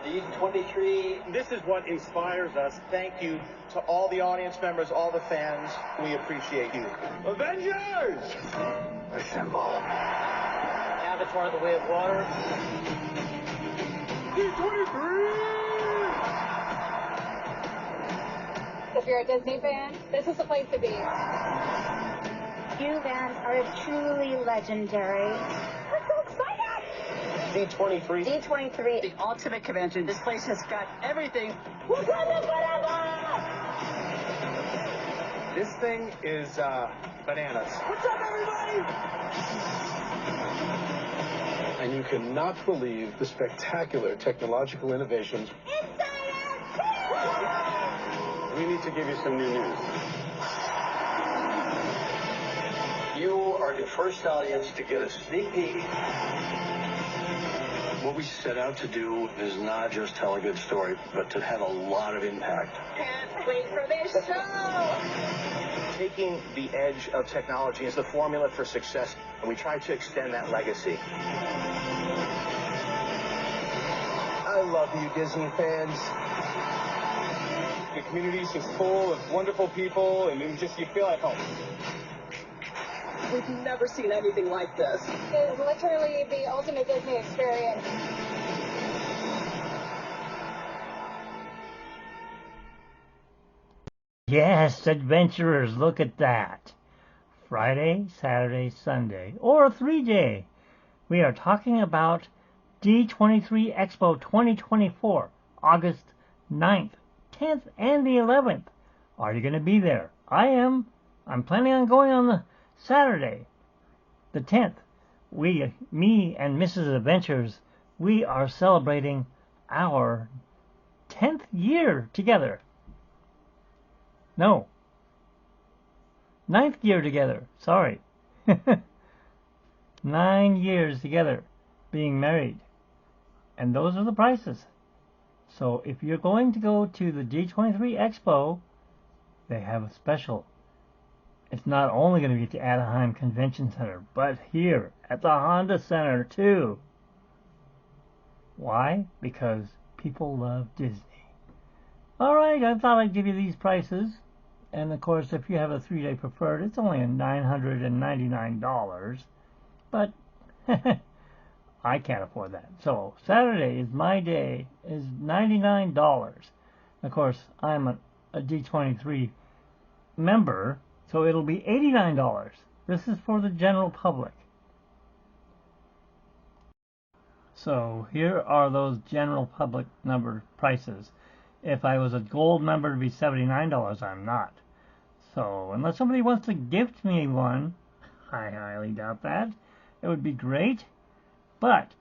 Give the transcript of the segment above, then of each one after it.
D23. This is what inspires us. Thank you to all the audience members, all the fans. We appreciate you. Avengers! Assemble. Avatar: The Way of Water. D23! If you're a Disney fan, this is the place to be. You fans are truly legendary. We're so excited! D23. D23, the ultimate convention. This place has got everything. This thing is bananas. What's up, everybody? And you cannot believe the spectacular technological innovations. We need to give you some new news. You are the first audience to get a sneak peek. What we set out to do is not just tell a good story, but to have a lot of impact. Can't wait for this show! Taking the edge of technology is the formula for success, and we try to extend that legacy. I love you, Disney fans. The community is just full of wonderful people, and you feel at home. We've never seen anything like this. It is literally the ultimate Disney experience. Yes, adventurers, look at that. Friday, Saturday, Sunday, or a 3-day. We are talking about D23 Expo 2024, August 9th, 10th, and the 11th. Are you going to be there? I am. I'm planning on going on the Saturday, the 10th. Me and Mrs. Adventures, we are celebrating our 10th year together. No. 9th year together. Sorry. 9 years together being married. And those are the prices. So if you're going to go to the D23 Expo, they have a special. It's not only going to be at the Anaheim Convention Center, but here at the Honda Center too. Why? Because people love Disney. Alright, I thought I'd give you these prices. And of course, if you have a 3-day preferred, it's only $999. But I can't afford that. So Saturday is my day, is $99. Of course, I'm a D23 member, so it'll be $89. This is for the general public. So here are those general public number prices. If I was a gold member, it'd be $79. I'm not. So unless somebody wants to gift me one, I highly doubt that. It would be great. But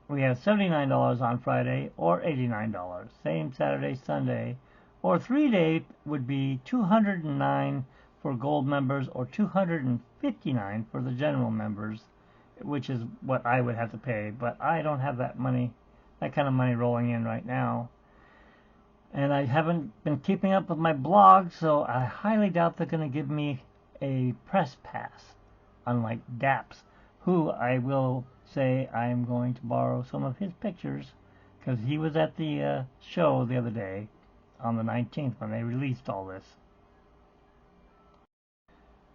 we have $79 on Friday or $89. Same Saturday, Sunday. Or 3-day would be $209 for gold members or $259 for the general members, which is what I would have to pay. But I don't have that money, that kind of money rolling in right now. And I haven't been keeping up with my blog, so I highly doubt they're going to give me a press pass, unlike Daps, who I will say I'm going to borrow some of his pictures, because he was at the show the other day, on the 19th, when they released all this.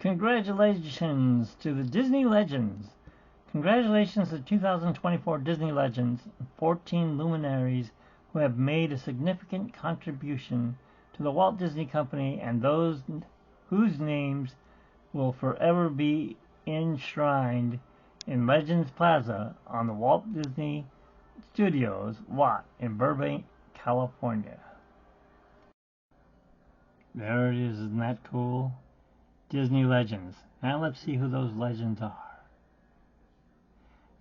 Congratulations to the Disney Legends. Congratulations to 2024 Disney Legends, 14 luminaries who have made a significant contribution to the Walt Disney Company and those whose names will forever be enshrined in Legends Plaza on the Walt Disney Studios lot in Burbank, California. There it is, isn't that cool? Disney Legends. Now let's see who those legends are.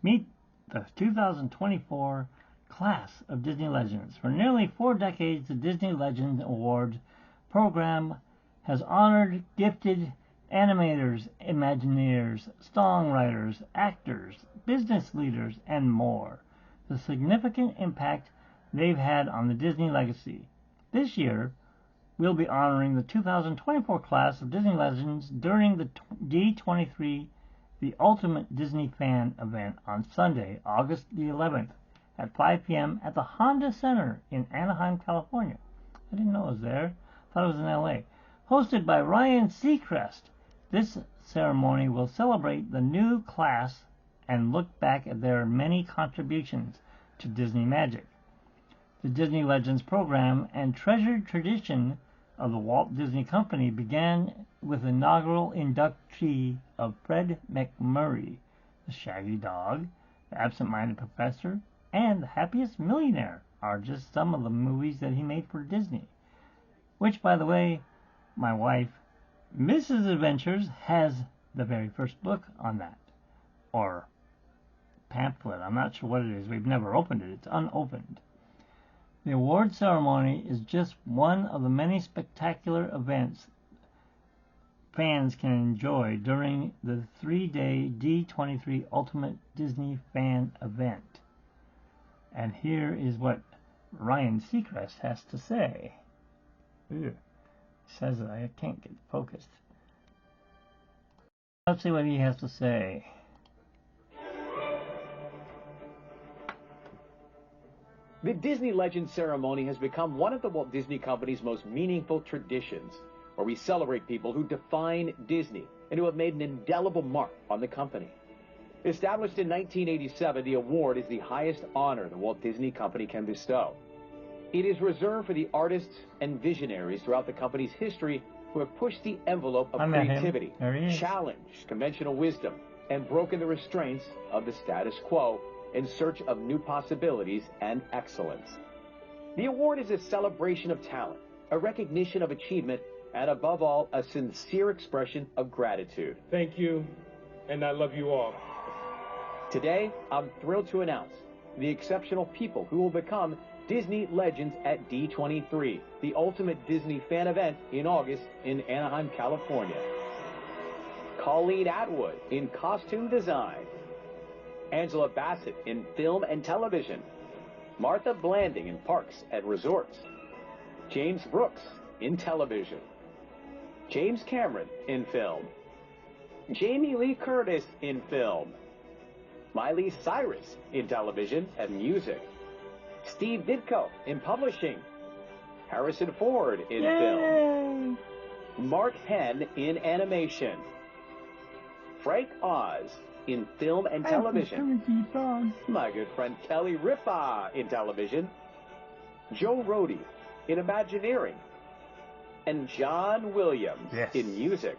Meet the 2024 class of Disney Legends. For nearly 4 decades, the Disney Legends Awards program has honored gifted animators, Imagineers, songwriters, actors, business leaders, and more. The significant impact they've had on the Disney legacy. This year, we'll be honoring the 2024 class of Disney Legends during the D23, the Ultimate Disney Fan event on Sunday, August the 11th at 5 p.m. at the Honda Center in Anaheim, California. I didn't know it was there. Thought it was in L.A. Hosted by Ryan Seacrest, this ceremony will celebrate the new class and look back at their many contributions to Disney Magic. The Disney Legends program and treasured tradition of the Walt Disney Company began with the inaugural inductee of Fred McMurray, the Shaggy Dog, the Absent-Minded Professor, and the Happiest Millionaire are just some of the movies that he made for Disney. Which, by the way, my wife, Mrs. Adventures, has the very first book on that. Or pamphlet. I'm not sure what it is. We've never opened it. It's unopened. The award ceremony is just one of the many spectacular events fans can enjoy during the 3-day D23 Ultimate Disney Fan Event. And here is what Ryan Seacrest has to say. Ew. Says that I can't get focused. Let's see what he has to say. The Disney Legends ceremony has become one of the Walt Disney Company's most meaningful traditions, where we celebrate people who define Disney and who have made an indelible mark on the company. Established in 1987, the award is the highest honor the Walt Disney Company can bestow. It is reserved for the artists and visionaries throughout the company's history who have pushed the envelope of creativity, challenged conventional wisdom, and broken the restraints of the status quo in search of new possibilities and excellence. The award is a celebration of talent, a recognition of achievement, and above all, a sincere expression of gratitude. Thank you, and I love you all. Today, I'm thrilled to announce the exceptional people who will become Disney Legends at D23, the ultimate Disney fan event in August in Anaheim, California. Colleen Atwood in costume design. Angela Bassett in film and television. Martha Blanding in parks and resorts. James Brooks in television. James Cameron in film. Jamie Lee Curtis in film. Miley Cyrus in television and music. Steve Ditko in publishing. Harrison Ford in film. Mark Henn in animation. Frank Oz in film and television. My good friend Kelly Ripa in television. Joe Rohde in Imagineering. And John Williams in music.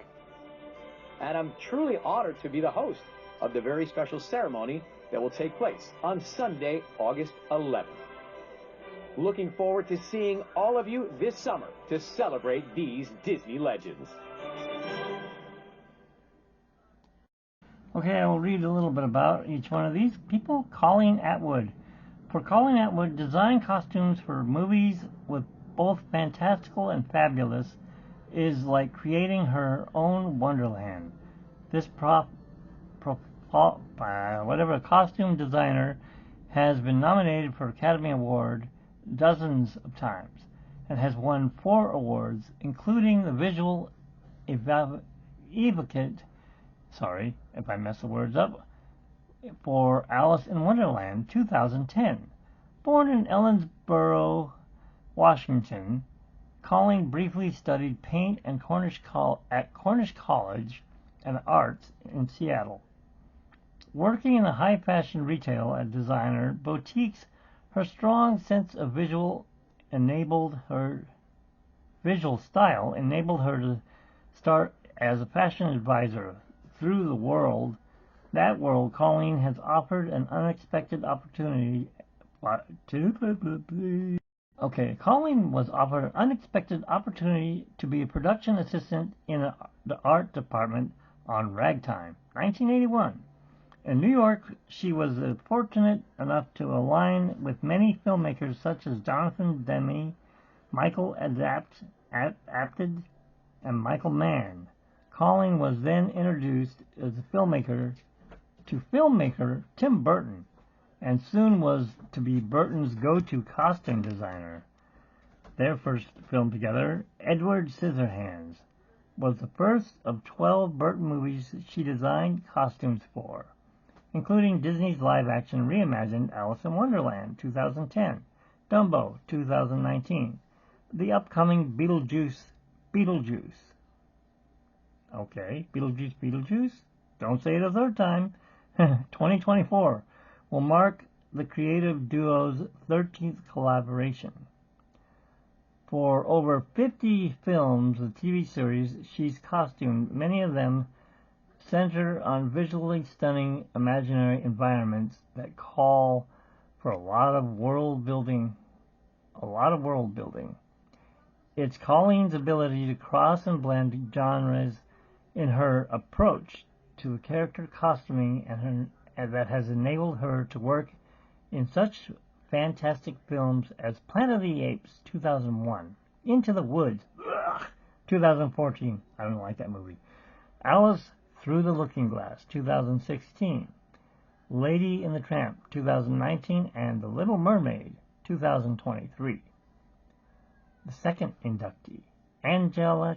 And I'm truly honored to be the host of the very special ceremony that will take place on Sunday, August 11th. Looking forward to seeing all of you this summer to celebrate these Disney legends. Okay, I will read a little bit about each one of these people. Colleen Atwood. For Colleen Atwood, design costumes for movies with both fantastical and fabulous is like creating her own wonderland. This costume designer has been nominated for Academy Award dozens of times and has won 4 awards, including the Visual Evocate, sorry if I mess the words up, for Alice in Wonderland 2010. Born in Ellensboro, Washington, Colleen briefly studied paint and at Cornish College and Arts in Seattle. Working in a high-fashion retail as designer boutiques, her strong sense of visual style enabled her to start as a fashion advisor. Through that world, Colleen has offered an unexpected opportunity. Colleen was offered an unexpected opportunity to be a production assistant in the art department on Ragtime, 1981. In New York, she was fortunate enough to align with many filmmakers such as Jonathan Demme, Michael Apted, and Michael Mann. Colleen was then introduced as a filmmaker to filmmaker Tim Burton, and soon was to be Burton's go-to costume designer. Their first film together, Edward Scissorhands, was the first of 12 Burton movies she designed costumes for. including Disney's live-action reimagined Alice in Wonderland 2010, Dumbo 2019, the upcoming Beetlejuice. Okay, Beetlejuice? Don't say it a third time. 2024 will mark the creative duo's 13th collaboration. For over 50 films and TV series, she's costumed. Many of them center on visually stunning imaginary environments that call for a lot of world building. It's Colleen's ability to cross and blend genres in her approach to character costuming and that has enabled her to work in such fantastic films as Planet of the Apes 2001, Into the Woods 2014, I don't like that movie, Alice Through the Looking Glass 2016, Lady and the Tramp 2019, and The Little Mermaid 2023. The second inductee, Angela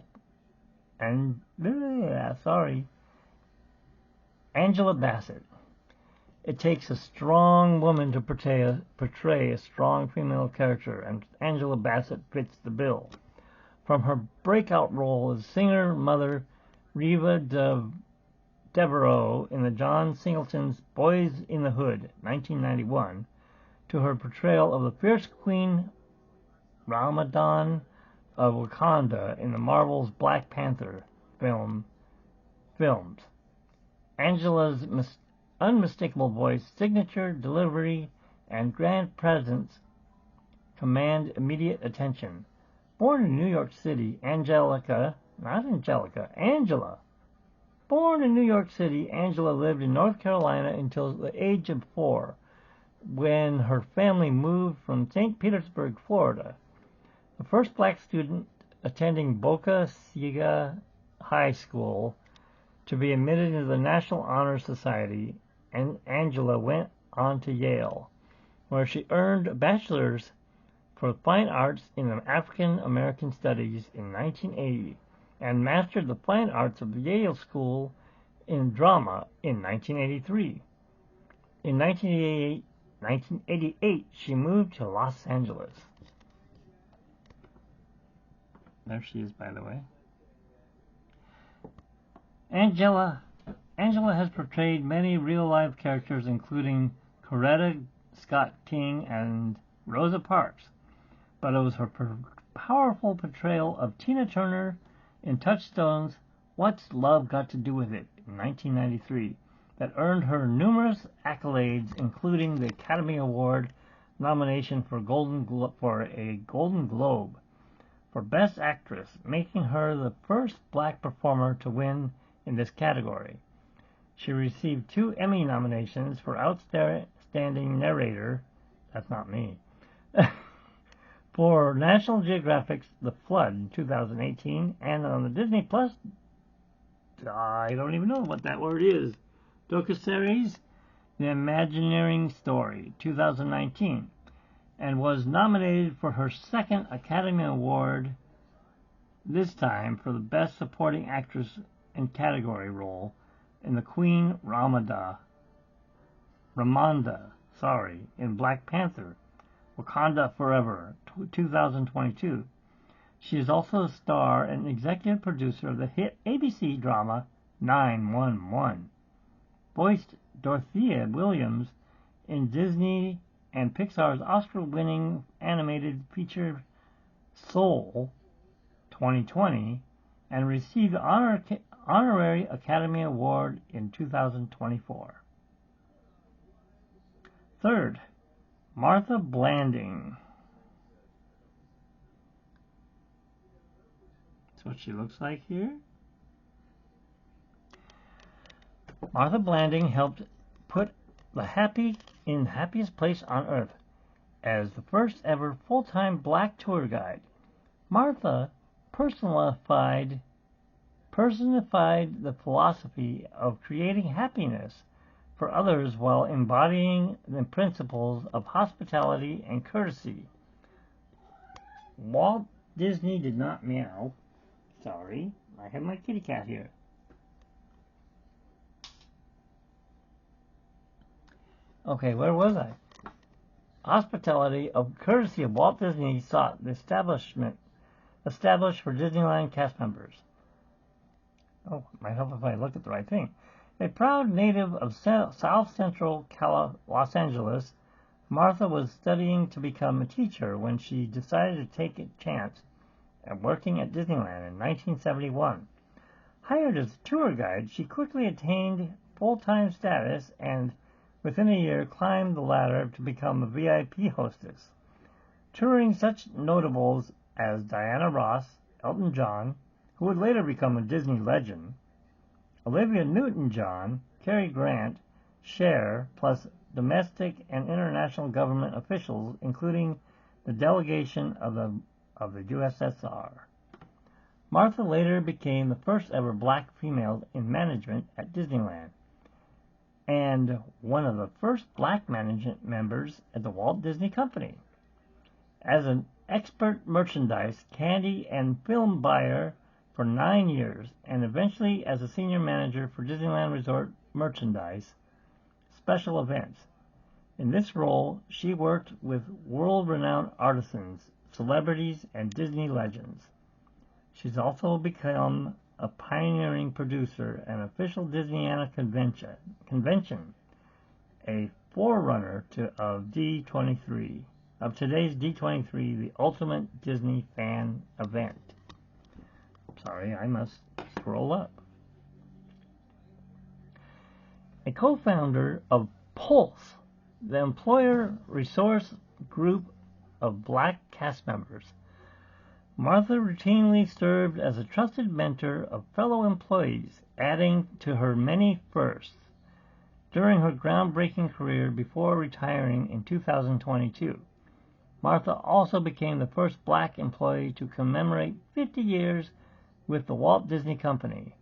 Bassett. It takes a strong woman to portray a strong female character, and Angela Bassett fits the bill. From her breakout role as singer mother Reva Devereaux in the John Singleton's Boys in the Hood, 1991, to her portrayal of the fierce Queen Ramadan of Wakanda in the Marvel's Black Panther films. Angela's unmistakable voice, signature delivery, and grand presence command immediate attention. Born in New York City, Angela. Born in New York City, Angela lived in North Carolina until the age of 4, when her family moved from St. Petersburg, Florida. The first black student attending Boca Ciega High School to be admitted into the National Honor Society, and Angela went on to Yale, where she earned a bachelor's for fine arts in African American Studies in 1980, and mastered the fine arts of the Yale School in Drama in 1983. In 1988, she moved to Los Angeles. There she is, by the way. Angela has portrayed many real-life characters, including Coretta Scott King and Rosa Parks, but it was her powerful portrayal of Tina Turner in Touchstone's What's Love Got to Do with It in 1993 that earned her numerous accolades, including the Academy Award nomination for a Golden Globe for Best Actress, making her the first black performer to win in this category. She received 2 Emmy nominations for Outstanding Narrator, that's not me, for National Geographic's The Flood in 2018, and on the Disney Plus, I don't even know what that word is, docuseries The Imagineering Story 2019, and was nominated for her second Academy Award, this time for the Best Supporting Actress in Category role in the Queen Ramonda, in Black Panther, Wakanda Forever, 2022. She is also a star and executive producer of the hit ABC drama 911. Voiced Dorothea Williams in Disney and Pixar's Oscar-winning animated feature Soul 2020, and received the Honorary Academy Award in 2024. Third, Martha Blanding. That's what she looks like here. Martha Blanding helped put the Happiest Place on Earth as the first ever full-time black tour guide. Martha personified the philosophy of creating happiness for others while embodying the principles of hospitality and courtesy. Walt Disney did not meow. Sorry, I have my kitty cat here. Okay, where was I? Hospitality of courtesy of Walt Disney sought the established for Disneyland cast members. Oh, it might help if I look at the right thing. A proud native of South Central Los Angeles, Martha was studying to become a teacher when she decided to take a chance at working at Disneyland in 1971. Hired as a tour guide, she quickly attained full-time status and, within a year, climbed the ladder to become a VIP hostess, touring such notables as Diana Ross, Elton John, who would later become a Disney legend, Olivia Newton-John, Cary Grant, Cher, plus domestic and international government officials, including the delegation of the USSR. Martha later became the first ever black female in management at Disneyland, and one of the first black management members at the Walt Disney Company. As an expert merchandise, candy, and film buyer for 9 years, and eventually as a senior manager for Disneyland Resort merchandise special events. In this role, she worked with world-renowned artisans, celebrities, and Disney legends. She's also become a pioneering producer and official Disneyana convention, a forerunner of D23, of today's D23, the ultimate Disney fan event. Sorry, I must scroll up. A co-founder of Pulse, the employer resource group of black cast members, Martha routinely served as a trusted mentor of fellow employees, adding to her many firsts during her groundbreaking career before retiring in 2022. Martha also became the first black employee to commemorate 50 years with the Walt Disney Company,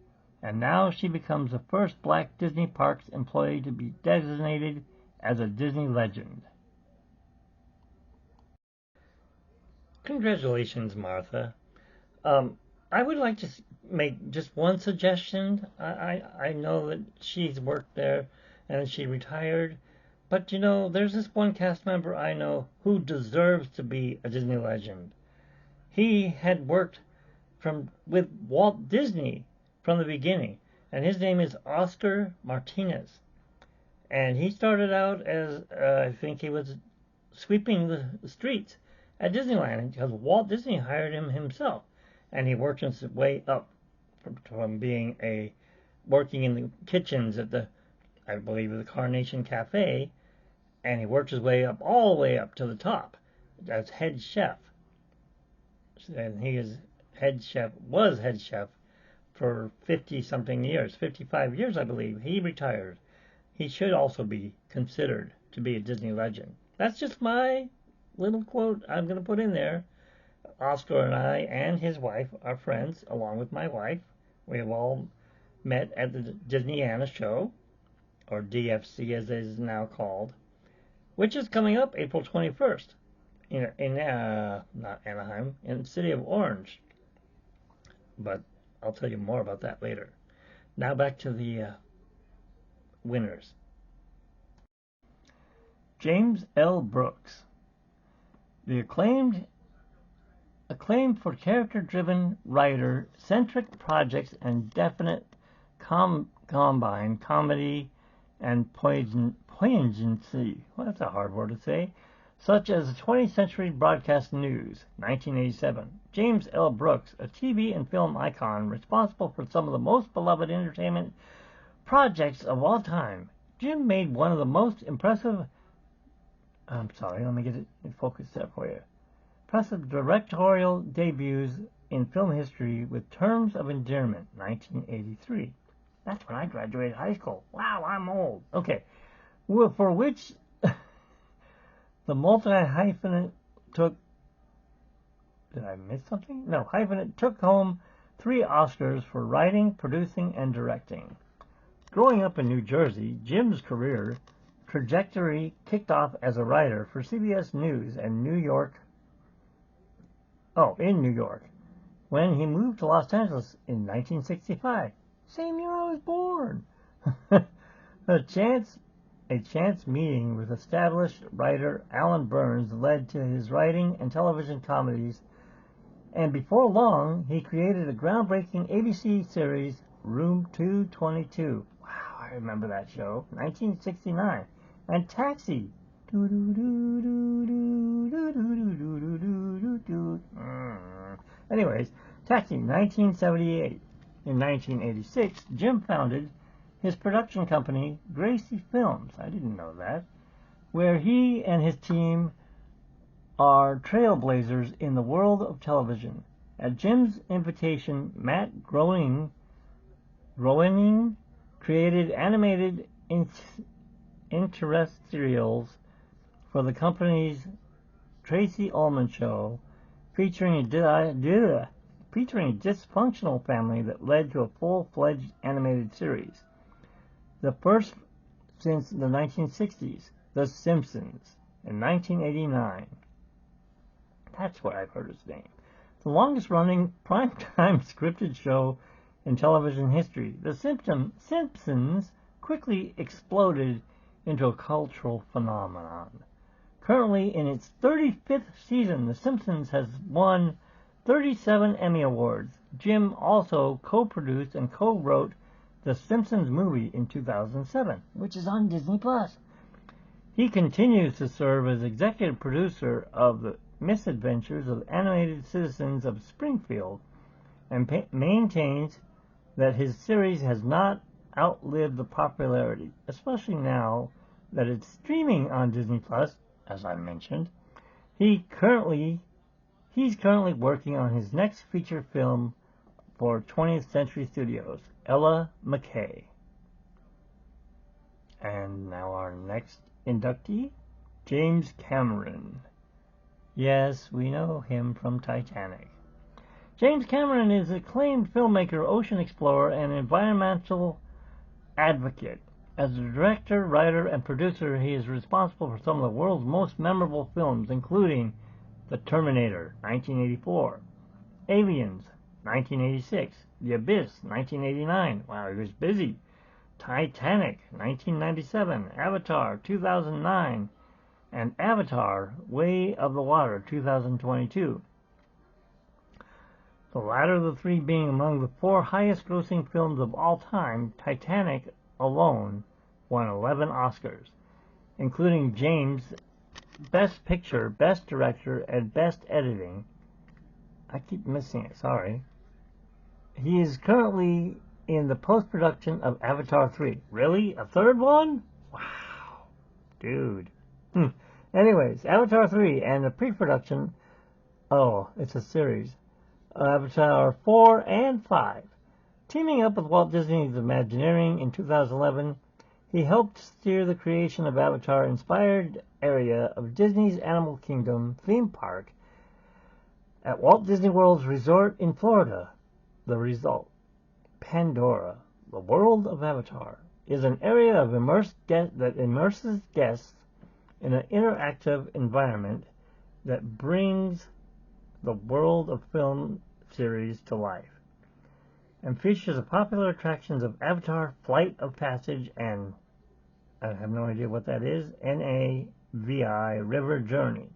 and now she becomes the first black Disney Parks employee to be designated as a Disney legend. Congratulations, Martha. I would like to make just one suggestion. I know that she's worked there and she retired, but you know, there's this one cast member I know who deserves to be a Disney legend. He had worked with Walt Disney from the beginning, and his name is Oscar Martinez. And he started out as, I think he was sweeping the streets at Disneyland because Walt Disney hired him himself, and he worked his way up from being working in the kitchens at I believe the Carnation Cafe, and he worked his way up all the way up to the top as head chef. And he was head chef for 50-something years, 55 years, I believe. He retired. He should also be considered to be a Disney legend. That's just my little quote I'm going to put in there. Oscar and I and his wife are friends, along with my wife. We have all met at the Disneyana show, or DFC as it is now called, which is coming up April 21st in not Anaheim, in the city of Orange. But I'll tell you more about that later. Now back to the winners. James L. Brooks, the acclaimed for character-driven writer, centric projects, and definite combine comedy and poignancy. Well, that's a hard word to say. Such as the 20th Century Broadcast News, 1987. James L. Brooks, a TV and film icon responsible for some of the most beloved entertainment projects of all time. Jim made one of the most impressive... I'm sorry, let me get it in focus there for you. Impressive directorial debuts in film history with Terms of Endearment, 1983. That's when I graduated high school. Wow, I'm old. Okay. Well, for which the multi-hyphenate took... Did I miss something? No, hyphenate took home 3 Oscars for writing, producing, and directing. Growing up in New Jersey, Jim's career trajectory kicked off as a writer for CBS News and in New York, when he moved to Los Angeles in 1965, same year I was born. A chance a chance meeting with established writer Alan Burns led to his writing and television comedies, and before long, he created a groundbreaking ABC series, Room 222. Wow, I remember that show. 1969. And Taxi. Anyways, Taxi, 1978. In 1986, Jim founded his production company, Gracie Films. I didn't know that. Where he and his team are trailblazers in the world of television. At Jim's invitation, Matt Groening created animated interstitials for the company's Tracy Ullman show, featuring a dysfunctional family that led to a full-fledged animated series. The first since the 1960s, The Simpsons, in 1989. That's where I've heard his name. The longest-running primetime scripted show in television history. The Simpsons quickly exploded into a cultural phenomenon. Currently in its 35th season, The Simpsons has won 37 Emmy Awards. Jim also co-produced and co-wrote The Simpsons movie in 2007, which is on Disney+. He continues to serve as executive producer of The Misadventures of Animated Citizens of Springfield and maintains that his series has not outlived the popularity, especially now that it's streaming on Disney+, as I mentioned. He's currently working on his next feature film for 20th Century Studios, Ella McKay. And now our next inductee, James Cameron. Yes, we know him from Titanic. James Cameron is an acclaimed filmmaker, ocean explorer, and environmental advocate. As a director, writer, and producer, he is responsible for some of the world's most memorable films, including The Terminator, 1984, Aliens, 1986, The Abyss, 1989. Wow, he was busy. Titanic, 1997, Avatar, 2009, and Avatar, Way of the Water, 2022. The latter of the three being among the four highest-grossing films of all time. Titanic alone won 11 Oscars, including James' Best Picture, Best Director, and Best Editing. I keep missing it, sorry. He is currently in the post-production of Avatar 3. Really? A third one? Wow. Dude. Anyways, Avatar 3 and the pre-production, it's a series, Avatar 4 and 5. Teaming up with Walt Disney's Imagineering in 2011, he helped steer the creation of Avatar-inspired area of Disney's Animal Kingdom theme park at Walt Disney World's resort in Florida. The result, Pandora, the world of Avatar, is an area of that immerses guests in an interactive environment that brings the world of film series to life, and features the popular attractions of Avatar, Flight of Passage, and I have no idea what that is, NAVI, River Journey.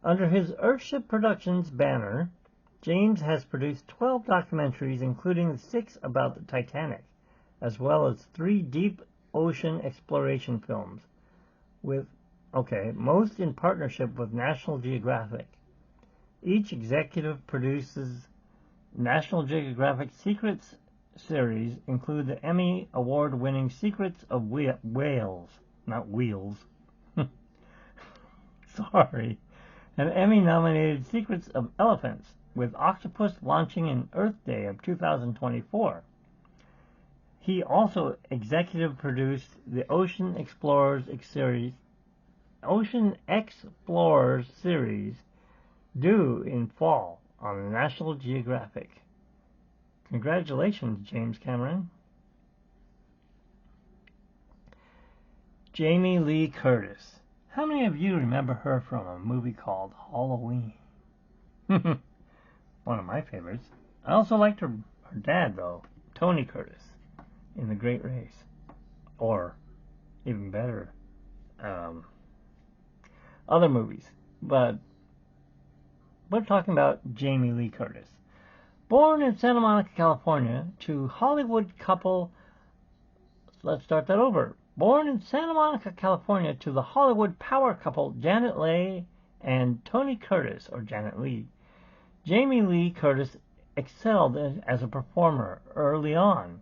Under his Earthship Productions banner, James has produced 12 documentaries, including 6 about the Titanic, as well as 3 deep ocean exploration films, most in partnership with National Geographic. Each executive produces National Geographic Secrets series, include the Emmy Award-winning Secrets of Whales, not Wheels. Sorry. And Emmy-nominated Secrets of Elephants, with Octopus launching in Earth Day of 2024. He also executive produced the Ocean Explorers series, due in fall on National Geographic. Congratulations, James Cameron. Jamie Lee Curtis. How many of you remember her from a movie called Halloween? One of my favorites. I also liked her dad, though, Tony Curtis, in The Great Race. Or even better. Other movies. But we're talking about Jamie Lee Curtis. Born in Santa Monica, California, to Hollywood couple... Let's start that over. Born in Santa Monica, California, to the Hollywood power couple Janet Leigh and Tony Curtis, or Janet Leigh. Jamie Lee Curtis excelled as a performer early on,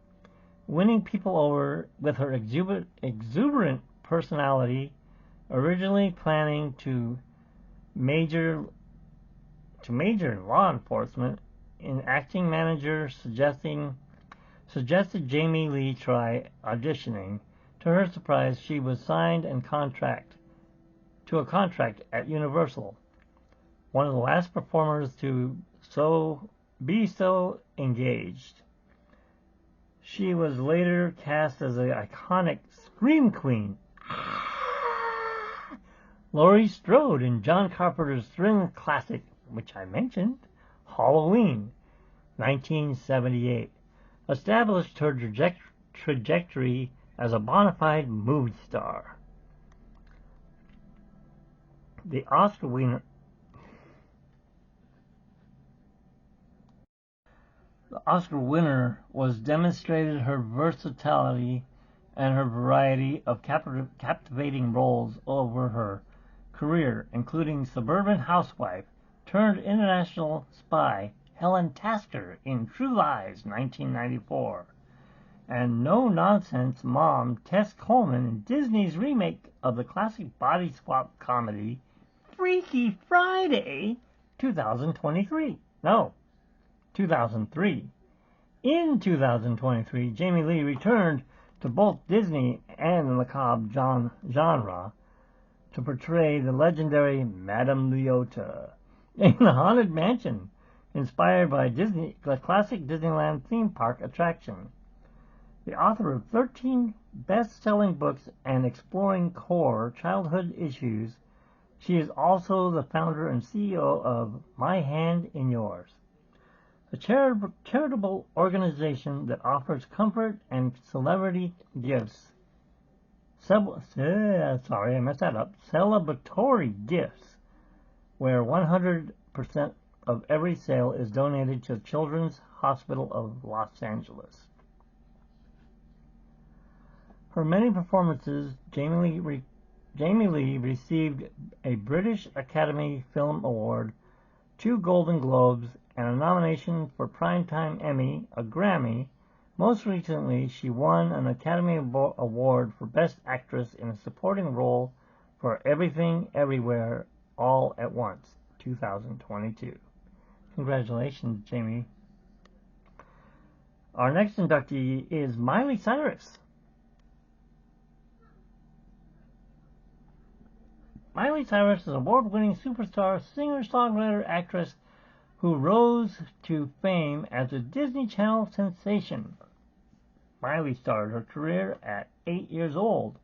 winning people over with her exuberant personality, originally planning to major in law enforcement. An acting manager suggested Jamie Lee try auditioning. To her surprise, she was signed to a contract at Universal, one of the last performers to be so engaged. She was later cast as the iconic Scream Queen, Laurie Strode, in John Carpenter's thrilling classic, which I mentioned, Halloween, 1978. Established her trajectory as a bona fide movie star. The Oscar winner was demonstrated her versatility and her variety of captivating roles over her career, including suburban housewife turned international spy Helen Tasker in True Lies, 1994, and no-nonsense mom Tess Coleman in Disney's remake of the classic body swap comedy Freaky Friday, 2003. In 2023, Jamie Lee returned to both Disney and the macabre genre to portray the legendary Madame Leota in the Haunted Mansion, inspired by the classic Disneyland theme park attraction. The author of 13 best-selling books and exploring core childhood issues, she is also the founder and CEO of My Hand in Yours, a charitable organization that offers comfort and celebrity gifts. Celebratory gifts, where 100% of every sale is donated to the Children's Hospital of Los Angeles. For many performances, Jamie Lee received a British Academy Film Award, 2 Golden Globes, and a nomination for Primetime Emmy, a Grammy. Most recently, she won an Academy Award for Best Actress in a Supporting Role for Everything Everywhere All at Once, 2022. Congratulations, Jamie. Our next inductee is Miley Cyrus. Miley Cyrus is an award-winning superstar, singer-songwriter, actress who rose to fame as a Disney Channel sensation. Miley started her career at 8 years old,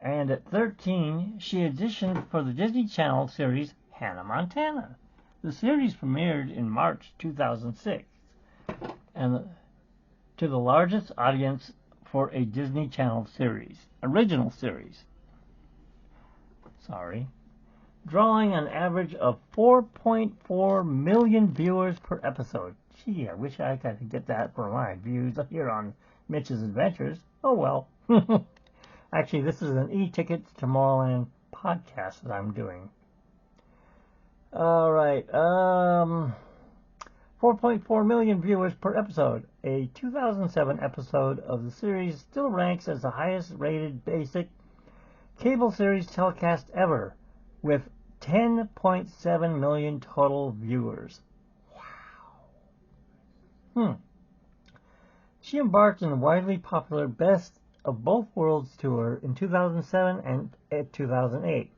and at 13, she auditioned for the Disney Channel series Hannah Montana. The series premiered in March 2006, and to the largest audience for a Disney Channel original series. Drawing an average of 4.4 million viewers per episode. Gee, I wish I could get that for my views here on Mitch's Adventures. Oh well. Actually, this is an e-ticket to Tomorrowland podcast that I'm doing. Alright, 4.4 million viewers per episode. A 2007 episode of the series still ranks as the highest rated basic cable series telecast ever, with 10.7 million total viewers. Wow. She embarked on the widely popular Best of Both Worlds tour in 2007 and 2008.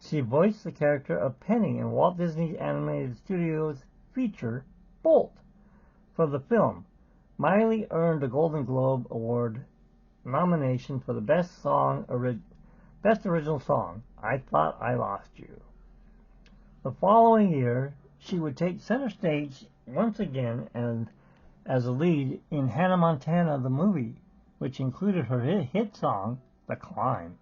She voiced the character of Penny in Walt Disney Animation Studios feature Bolt. For the film, Miley earned a Golden Globe Award nomination for the Best Original Song, I Thought I Lost You. The following year, she would take center stage once again and as a lead in Hannah Montana the movie, which included her hit song, The Climb.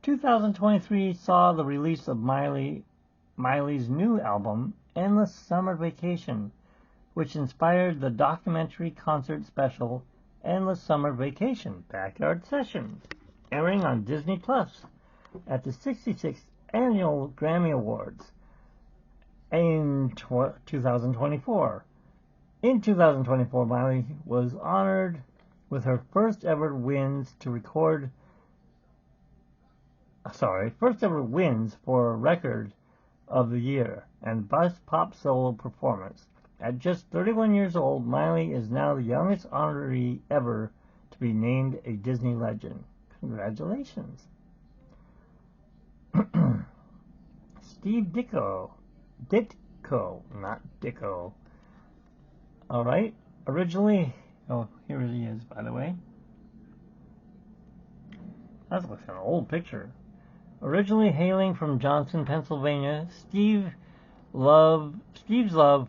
2023 saw the release of Miley's new album, Endless Summer Vacation, which inspired the documentary concert special Endless Summer Vacation Backyard Sessions, airing on Disney Plus at the 66th Annual Grammy Awards in 2024. In 2024, Miley was honored with her first ever wins for Record of the Year and Best Pop Solo Performance. At just 31 years old, Miley is now the youngest honoree ever to be named a Disney legend. Congratulations. Steve Ditko, not Dicko. Alright, originally, here he is, by the way. That looks like an old picture. Originally hailing from Johnson, Pennsylvania, Steve's love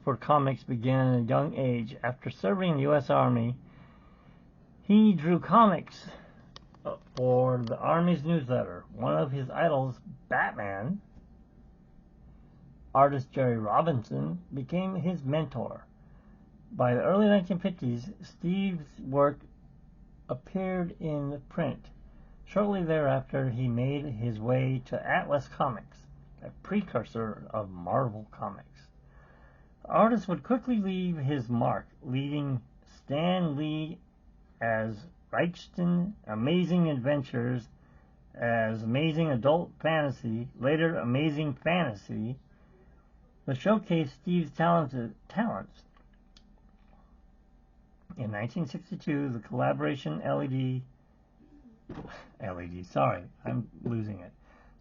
for comics began at a young age. After serving in the U.S. Army, he drew comics for the Army's newsletter. One of his idols, Batman, artist Jerry Robinson, became his mentor. By the early 1950s, Steve's work appeared in print. Shortly thereafter, he made his way to Atlas Comics, a precursor of Marvel Comics. The artist would quickly leave his mark, leading Stan Lee as Reichton, Amazing Adventures, as Amazing Adult Fantasy, later Amazing Fantasy, to showcase Steve's talents. In 1962, the collaboration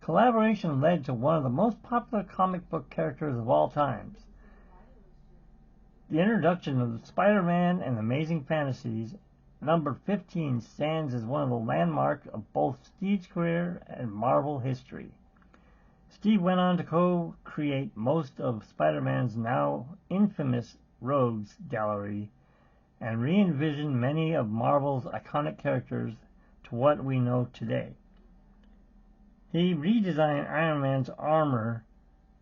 Collaboration led to one of the most popular comic book characters of all times. The introduction of Spider-Man and Amazing Fantasies, number 15, stands as one of the landmarks of both Steve's career and Marvel history. Steve went on to co-create most of Spider-Man's now infamous Rogues Gallery and re-envisioned many of Marvel's iconic characters to what we know today. He redesigned Iron Man's armor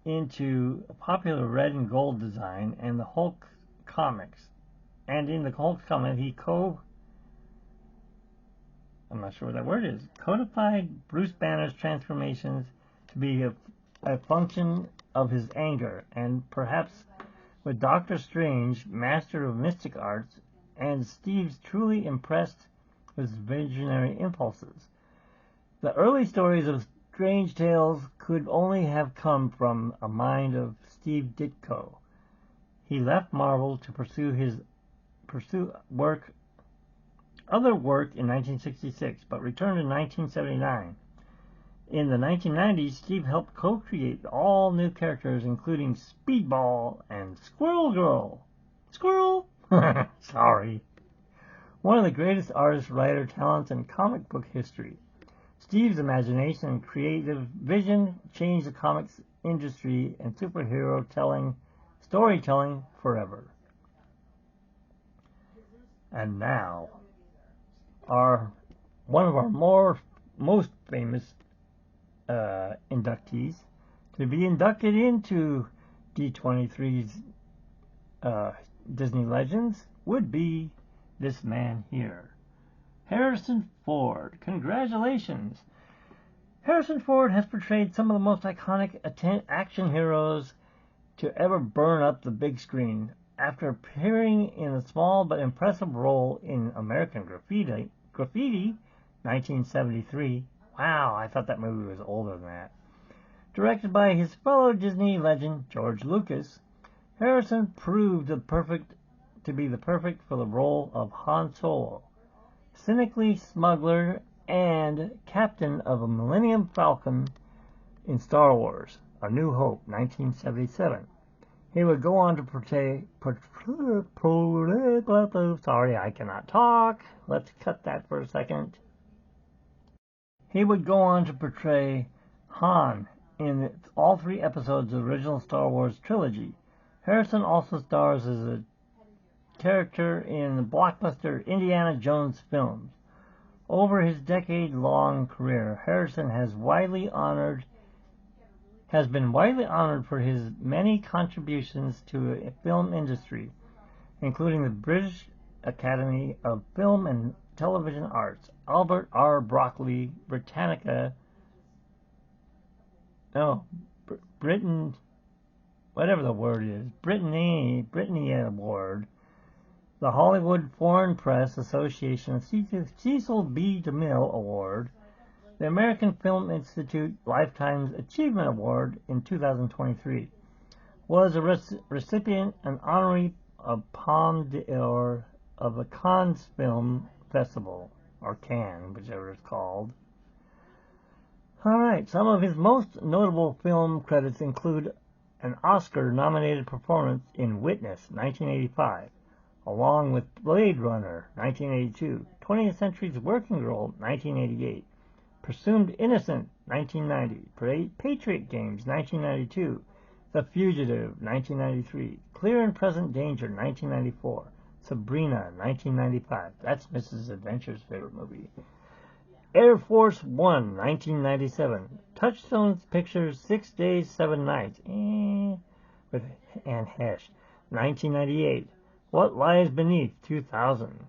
into a popular red and gold design and the Hulk comics. And in the Hulk comic, he codified Bruce Banner's transformations to be a function of his anger, and perhaps with Doctor Strange, master of mystic arts, and Steve's truly impressed with his visionary impulses. The early stories of Strange Tales could only have come from a mind of Steve Ditko. He left Marvel to pursue other work in 1966, but returned in 1979. In the 1990s, Steve helped co-create all new characters, including Speedball and Squirrel Girl. Squirrel? Sorry. One of the greatest artist, writer talents in comic book history. Steve's imagination and creative vision changed the comics industry and superhero storytelling forever. And now, one of our most famous inductees to be inducted into D23's Disney Legends would be this man here, Harrison Ford. Congratulations! Harrison Ford has portrayed some of the most iconic action heroes to ever burn up the big screen. After appearing in a small but impressive role in American Graffiti, 1973. Wow, I thought that movie was older than that. Directed by his fellow Disney legend, George Lucas, Harrison proved to be the perfect for the role of Han Solo, cynically smuggler and captain of a Millennium Falcon in Star Wars, A New Hope, 1977. He would go on to sorry, I cannot talk. Let's cut that for a second. He would go on to portray Han in all 3 episodes of the original Star Wars trilogy. Harrison also stars as a character in the blockbuster Indiana Jones films. Over his decade-long career, Henson has been widely honored for his many contributions to the film industry, including the British Academy of Film and Television Arts, Albert R. Broccoli Britannica, Britain, whatever the word is, Brittany Award, the Hollywood Foreign Press Association Cecil B. DeMille Award, the American Film Institute Lifetime Achievement Award in 2023, was a recipient and honoree of Palme d'Or of the Cannes Film Festival, or Cannes, whichever it's called. Alright, some of his most notable film credits include an Oscar-nominated performance in Witness, 1985, along with Blade Runner, 1982, 20th Century's Working Girl, 1988, Presumed Innocent, 1990, Patriot Games, 1992, The Fugitive, 1993, Clear and Present Danger, 1994, Sabrina, 1995, that's Mrs. Adventure's favorite movie, Air Force One, 1997, Touchstone Pictures' 6 Days, 7 Nights, with Anne Hesh, 1998, What Lies Beneath, 2000,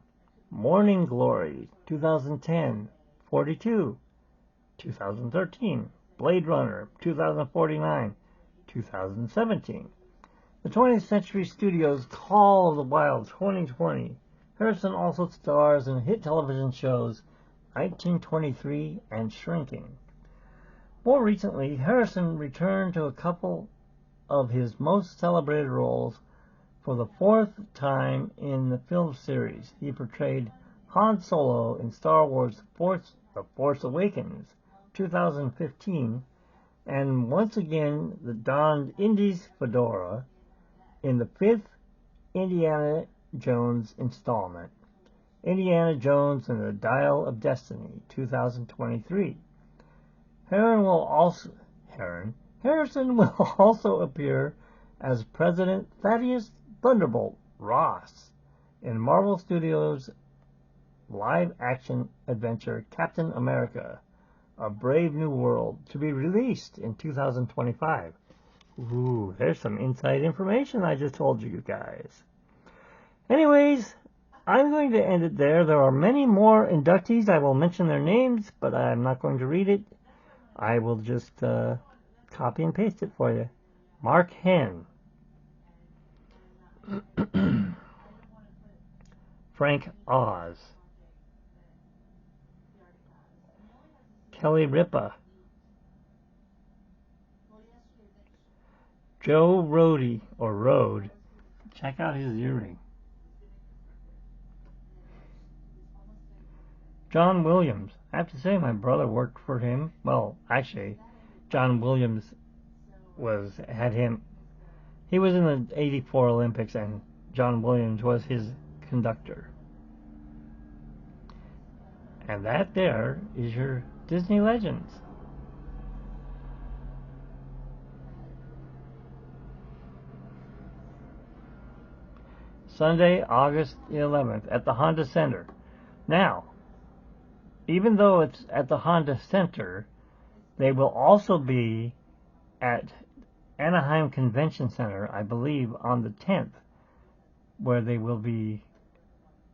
Morning Glory, 2010, 42, 2013, Blade Runner, 2049, 2017. The 20th Century Studios' Call of the Wild, 2020. Henson also stars in hit television shows 1923 and Shrinking. More recently, Henson returned to a couple of his most celebrated roles. For the fourth time in the film series, he portrayed Han Solo in Star Wars The Force Awakens, 2015, and once again donned Indy's fedora in the fifth Indiana Jones installment, Indiana Jones and the Dial of Destiny, 2023. Henson will also appear as President Thaddeus Thunderbolt Ross in Marvel Studios' live-action adventure Captain America, A Brave New World, to be released in 2025. Ooh, there's some inside information I just told you guys. Anyways, I'm going to end it there. There are many more inductees. I will mention their names, but I'm not going to read it. I will just copy and paste it for you. Mark Henn, Frank Oz, Kelly Ripa, Joe Rode, check out his earring, John Williams. I have to say my brother worked for him. Well, actually, John Williams had him. He was in the 84 Olympics, and John Williams was his conductor. And that there is your Disney Legends. Sunday, August 11th at the Honda Center. Now, even though it's at the Honda Center, they will also be at Anaheim Convention Center, I believe, on the 10th, where they will be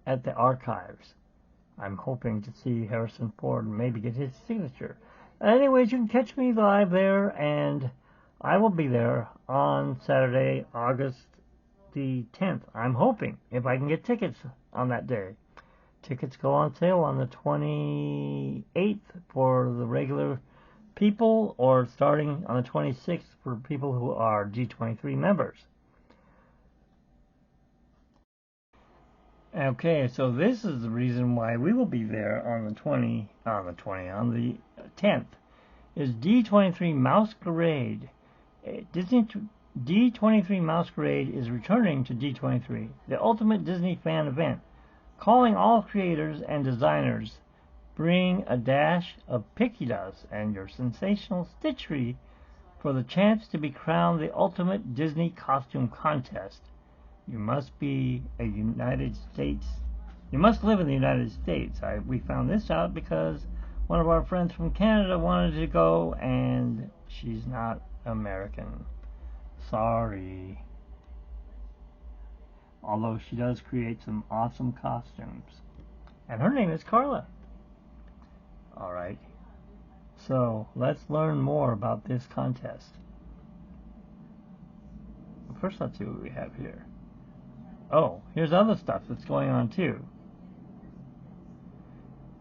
at the archives. I'm hoping to see Harrison Ford and maybe get his signature. Anyways, you can catch me live there, and I will be there on Saturday, August the 10th. I'm hoping, if I can get tickets on that day. Tickets go on sale on the 28th for the regular people, or starting on the 26th for people who are D23 members. Okay, so this is the reason why we will be there on the 10th, is D23 Masquerade. D23 Masquerade is returning to D23, the ultimate Disney fan event, calling all creators and designers. Bring a dash of pixie dust and your sensational stitchery for the chance to be crowned the ultimate Disney costume contest. You must be a United You must live in the United States. We found this out because one of our friends from Canada wanted to go, and she's not American. Sorry. Although she does create some awesome costumes. And her name is Carla. Alright. So, let's learn more about this contest. First, let's see what we have here. Oh, here's other stuff that's going on too.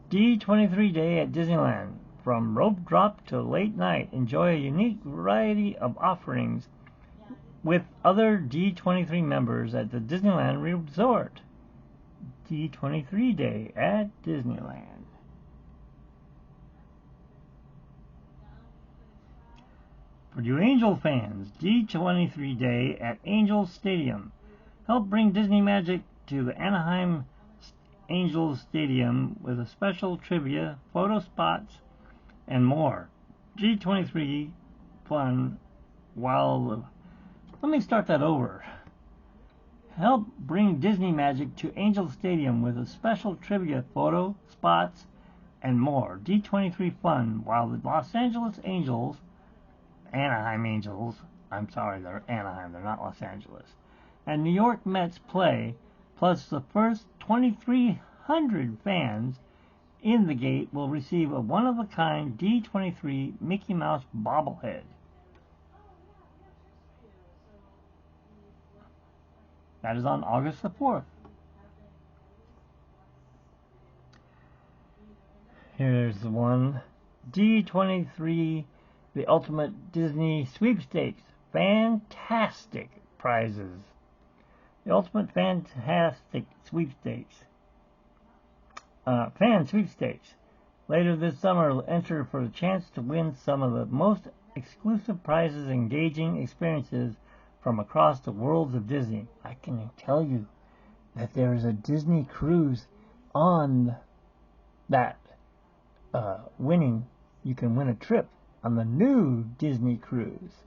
D23 Day at Disneyland. From rope drop to late night, enjoy a unique variety of offerings with other D23 members at the Disneyland Resort. D23 Day at Disneyland. For you Angel fans, D23 Day at Angel Stadium. Help bring Disney magic to the Anaheim Angels Stadium with a special trivia, photo spots, and more. D23 fun while... Let me start that over. Help bring Disney magic to Angel Stadium with a special trivia, photo, spots, and more. D23 fun while the Los Angeles Angels, Anaheim Angels, I'm sorry, they're Anaheim, they're not Los Angeles, and New York Mets play, plus the first 2,300 fans in the gate will receive a one-of-a-kind D23 Mickey Mouse bobblehead. That is on August the 4th. Here's the one. D23, the Ultimate Disney Sweepstakes. Fantastic prizes. The Ultimate Fantastic Sweepstakes. Fan Sweepstakes. Later this summer, enter for the chance to win some of the most exclusive prizes, engaging experiences from across the worlds of Disney. I can tell you that there is a Disney cruise on that winning. You can win a trip on the new Disney cruise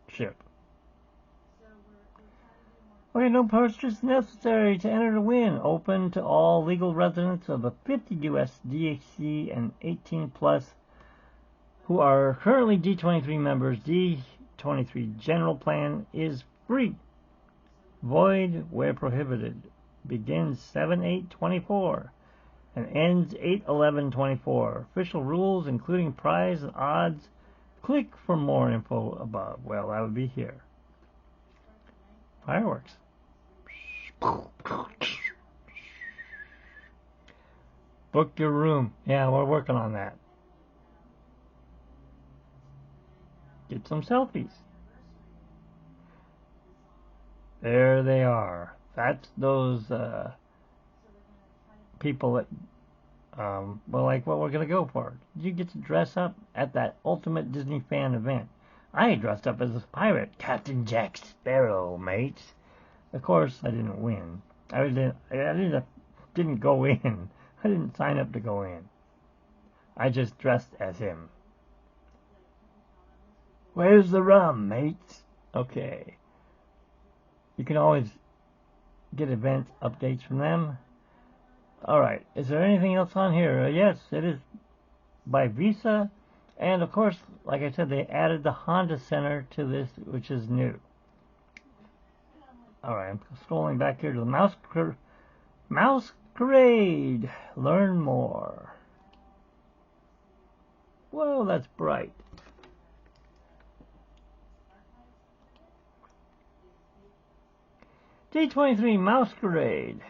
ship. Okay, no purchase necessary to enter to win. Open to all legal residents of the 50 U.S. DHC and 18 plus who are currently D23 members. D23 General Plan is free. Void where prohibited. Begins 7/8/24 and ends 8/11/24. Official rules, including prize and odds. Click for more info above. Well, that would be here. Fireworks. Book your room. Yeah, we're working on that. Get some selfies. There they are. That's those people that, well, like what we're going to go for. You get to dress up at that Ultimate Disney Fan event. I dressed up as a pirate, Captain Jack Sparrow, mates. Of course, I didn't win. I didn't go in. I didn't sign up to go in. I just dressed as him. Where's the rum, mates? Okay. You can always get event updates from them. Alright, is there anything else on here? Yes, it is by Visa. And of course, like I said, they added the Honda Center to this, which is new. Alright, I'm scrolling back here to the Masquerade. Learn more. Whoa, that's bright. D23 Masquerade.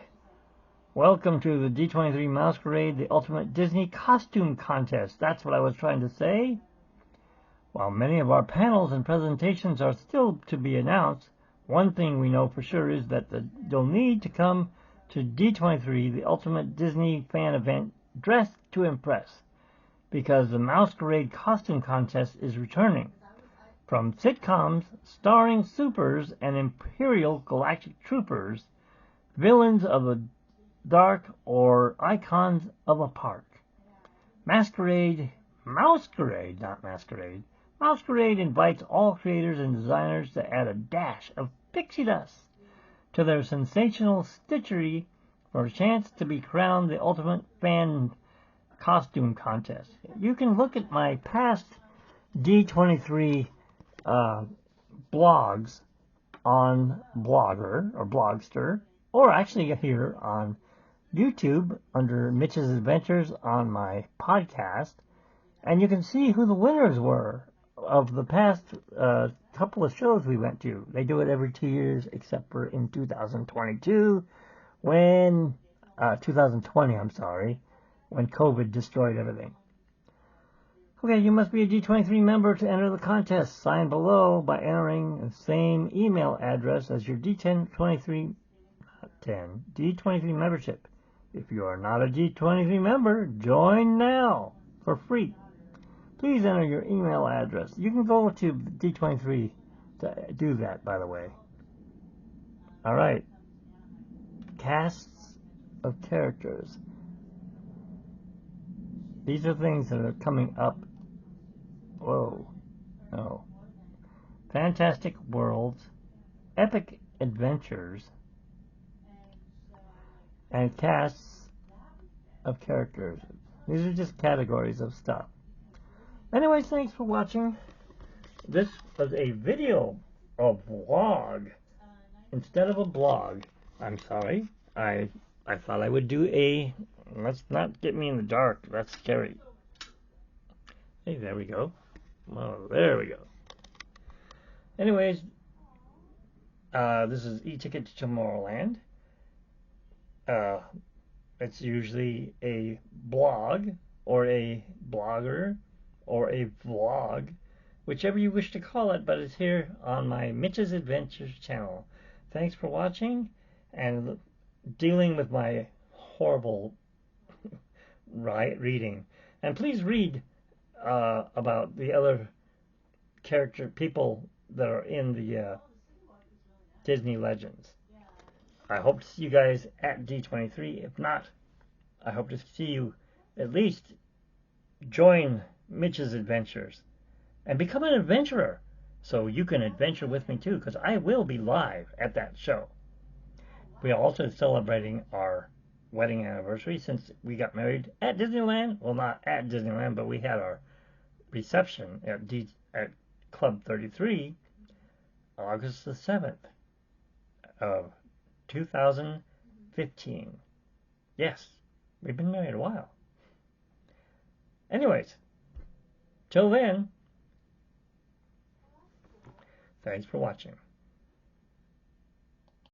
Welcome to the D23 Masquerade, the Ultimate Disney Costume Contest. That's what I was trying to say. While many of our panels and presentations are still to be announced, one thing we know for sure is that you'll need to come to D23, the Ultimate Disney Fan Event, dressed to impress, because the Masquerade Costume Contest is returning. From sitcoms starring supers and Imperial Galactic Troopers, villains of the dark, or icons of a park. Masquerade invites all creators and designers to add a dash of pixie dust to their sensational stitchery for a chance to be crowned the Ultimate Fan Costume Contest. You can look at my past D23 blogs on Blogger or Blogster, or actually here on YouTube under Mitch's Adventures on my podcast, and you can see who the winners were of the past couple of shows we went to. They do it every 2 years, except for in 2020, when COVID destroyed everything. Okay, you must be a D23 member to enter the contest. Sign below by entering the same email address as your D23 membership. If you are not a D23 member, join now for free. Please enter your email address. You can go to D23 to do that, by the way. All right. Casts of characters. These are things that are coming up. Whoa. Oh. Fantastic Worlds, Epic Adventures, and casts of characters. These are just categories of stuff. Anyways, thanks for watching. This was a video, a vlog, instead of a blog. I'm sorry. I thought I would do a... Let's not get me in the dark. That's scary. Hey, there we go. Oh, there we go. Anyways, this is E-Ticket to Tomorrowland. It's usually a blog, or a blogger, or a vlog, whichever you wish to call it, but it's here on my Mitch's Adventures channel. Thanks for watching and dealing with my horrible reading. And please read about the other people that are in the Disney Legends. I hope to see you guys at D23. If not, I hope to see you at least join Mitch's Adventures and become an adventurer so you can adventure with me too, because I will be live at that show. We are also celebrating our wedding anniversary since we got married at Disneyland. Well, not at Disneyland, but we had our reception at Club 33 August the 7th of 2015. Yes, we've been married a while. Anyways, till then, thanks for watching.